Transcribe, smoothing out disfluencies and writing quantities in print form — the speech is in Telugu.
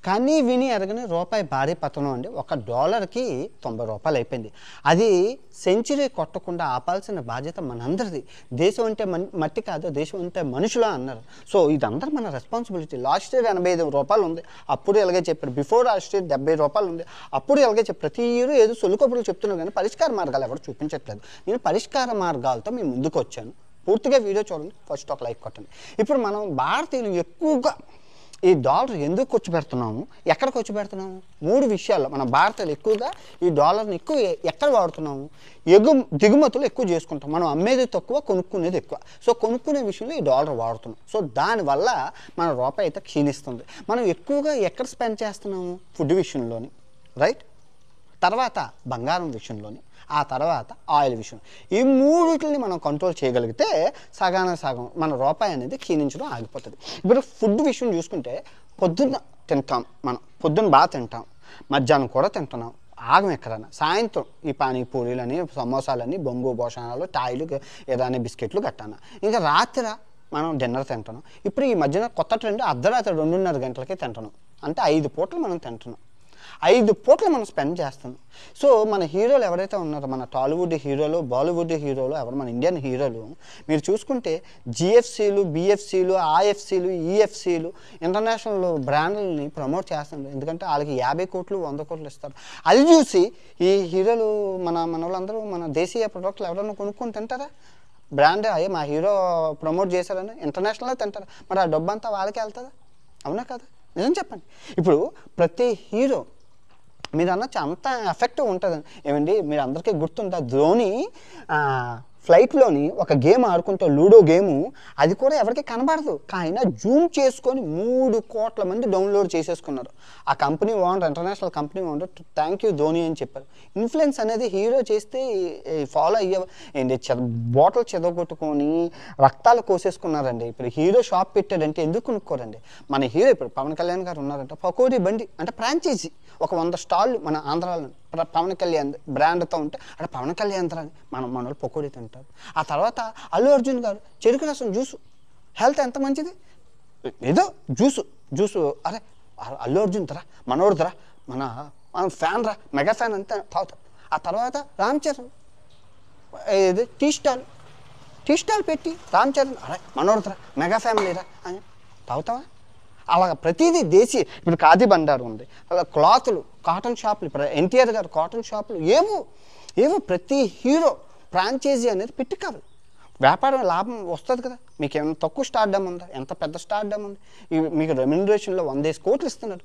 కానీ విని ఎరగని రూపాయి భారీ పతనం అండి. $1కి $90 అయిపోయింది. అది సెంచరీ కొట్టకుండా ఆపాల్సిన బాధ్యత మనందరిది. దేశం అంటే మట్టి కాదు, దేశం అంటే మనుషులా అన్నారు. సో ఇదందరూ మన రెస్పాన్సిబిలిటీ. లాస్ట్ ఇయర్ $85 ఉంది, అప్పుడు ఇలాగే చెప్పారు. బిఫోర్ లాస్ట్ ఇయర్ $70 ఉంది, అప్పుడు ఇలాగే చెప్పారు. ప్రతి ఇయర్ ఏదో సొల్లుకబులు చెప్తున్నారు కానీ పరిష్కార మార్గాలు ఎవరు చూపించట్లేదు. నేను పరిష్కార మార్గాలతో మేము ముందుకు వచ్చాను. పూర్తిగా వీడియో చూడండి, ఫస్ట్ ఒక లైక్ కొట్టండి. ఇప్పుడు మనం భారతీయులు ఎక్కువగా ఈ డాలర్ ఎందుకు ఖర్చు పెడుతున్నాము, ఎక్కడ ఖర్చు పెడుతున్నాము? 3 విషయాల్లో మన భారతీయులు ఎక్కువగా ఈ డాలర్ని ఎక్కువ ఎక్కడ వాడుతున్నాము? దిగుమతులు ఎక్కువ చేసుకుంటాం. మనం అమ్మేది తక్కువ, కొనుక్కునేది ఎక్కువ. సో కొనుక్కునే విషయంలో ఈ డాలర్ వాడుతున్నాం. సో దానివల్ల మన రూపాయి అయితే క్షీణిస్తుంది. మనం ఎక్కువగా ఎక్కడ స్పెండ్ చేస్తున్నాము? ఫుడ్ విషయంలోని, రైట్, తర్వాత బంగారం విషయంలోని, ఆ తర్వాత ఆయిల్ విషయం. ఈ 3 మనం కంట్రోల్ చేయగలిగితే సగం మన రూపాయి అనేది క్షీణించడం ఆగిపోతుంది. ఇప్పుడు ఫుడ్ విషయం చూసుకుంటే పొద్దున్న తింటాం, మనం పొద్దున్న బాగా తింటాం, మధ్యాహ్నం కూడా తింటున్నాం, ఆగం ఎక్కడన్నా. సాయంత్రం ఈ పానీపూరీలని, సమోసాలని, బొంగు భోషణాలు, టాయిలు, ఏదైనా బిస్కెట్లు గట్టాను. ఇంకా రాత్రి మనం డిన్నర్ తింటున్నాం. ఇప్పుడు ఈ మధ్యన కొత్త ట్రెండ్ అర్ధరాత్రి 2:30 గంటలకే తింటున్నాం. అంటే 5 పూటలు మనం తింటున్నాం. 5 పూటలు మనం స్పెండ్ చేస్తున్నాం. సో మన హీరోలు ఎవరైతే ఉన్నారో, మన టాలీవుడ్ హీరోలు, బాలీవుడ్ హీరోలు, ఎవరు మన ఇండియన్ హీరోలు మీరు చూసుకుంటే జిఎఫ్సీలు, బిఎఫ్సీలు, ఆఎఫ్సీలు, ఈఎఫ్సీలు ఇంటర్నేషనల్ బ్రాండ్లని ప్రమోట్ చేస్తున్నారు. ఎందుకంటే వాళ్ళకి 50 కోట్లు 100 కోట్లు ఇస్తారు. అది చూసి ఈ హీరోలు మన వాళ్ళందరూ మన దేశీయ ప్రొడక్ట్లు ఎవరైనా కొనుక్కొని తింటారా? బ్రాండ్ అయ్యే మా హీరో ప్రమోట్ చేశారని ఇంటర్నేషనల్లో తింటారు. మరి ఆ డబ్బు అంతా వాళ్ళకి వెళ్తుందా? అవునా కదా? నిజం చెప్పండి. ఇప్పుడు ప్రతి హీరో మీరు అనొచ్చు అంత ఎఫెక్టివ్ ఉంటుంది ఏమండి. మీరు అందరికీ గుర్తుందా, ధోని ఫ్లైట్లోని ఒక గేమ్ ఆడుకుంటే, లూడో గేము, అది కూడా ఎవరికి కనబడదు. కానీ జూమ్ చేసుకొని 3 కోట్ల మంది డౌన్లోడ్ చేసేసుకున్నారు. ఆ company owner, international company owner thank you Dhoni అని చెప్పారు. ఇన్ఫ్లుయెన్స్ అనేది హీరో చేస్తే ఫాలో అయ్యే ఏంటి, బాటిల్ చెదగొట్టుకొని రక్తాలు కోసేసుకున్నారండి. ఇప్పుడు హీరో షాప్ పెట్టాడంటే ఎందుకు కొనుక్కోరండి? మన హీరో ఇప్పుడు పవన్ కళ్యాణ్ గారు ఉన్నారంటే పకోడీ బండి అంటే ఫ్రాంచైజీ ఒక 100 స్టాళ్ళు మన ఆంధ్రాలో పవన్ కళ్యాణ్ బ్రాండ్తో ఉంటే అక్కడ పవన్ కళ్యాణ్ మన వాళ్ళు పకోడీ తింటారు. ఆ తర్వాత అల్లు అర్జున్ గారు చెరుకు రసం జ్యూసు, హెల్త్ ఎంత మంచిది, ఏదో జ్యూసు అరే అల్లు అర్జున్ ధర మనోడు ధర మన ఫ్యాన్ రా, మెగా ఫ్యాన్ అంతా తాగుతారు. ఆ తర్వాత రామ్ చరణ్ ఇది టీ స్టాల్ పెట్టి రామ్ చరణ్ అరే మనోడు ధర మెగా ఫ్యామిలీ రా అని తాగుతావా? అలా ప్రతిదీ దేశీ. ఇప్పుడు ఖాదీ బండారు ఉంది, అలా క్లాతులు, కాటన్ షాపులు, ఇప్పుడు ఎన్టీఆర్ గారు కాటన్ షాపులు, ఏవో ప్రతి హీరో ఫ్రాంచైజీ అనేది పెట్టి కావాలి. వ్యాపారం లాభం వస్తుంది కదా. మీకు ఏమైనా తక్కువ స్టార్డమ్ ఉందా? ఎంత పెద్ద స్టార్డమ్ ఉంది? మీకు రెమ్యునరేషన్లో 100 కోట్లు ఇస్తున్నాడు.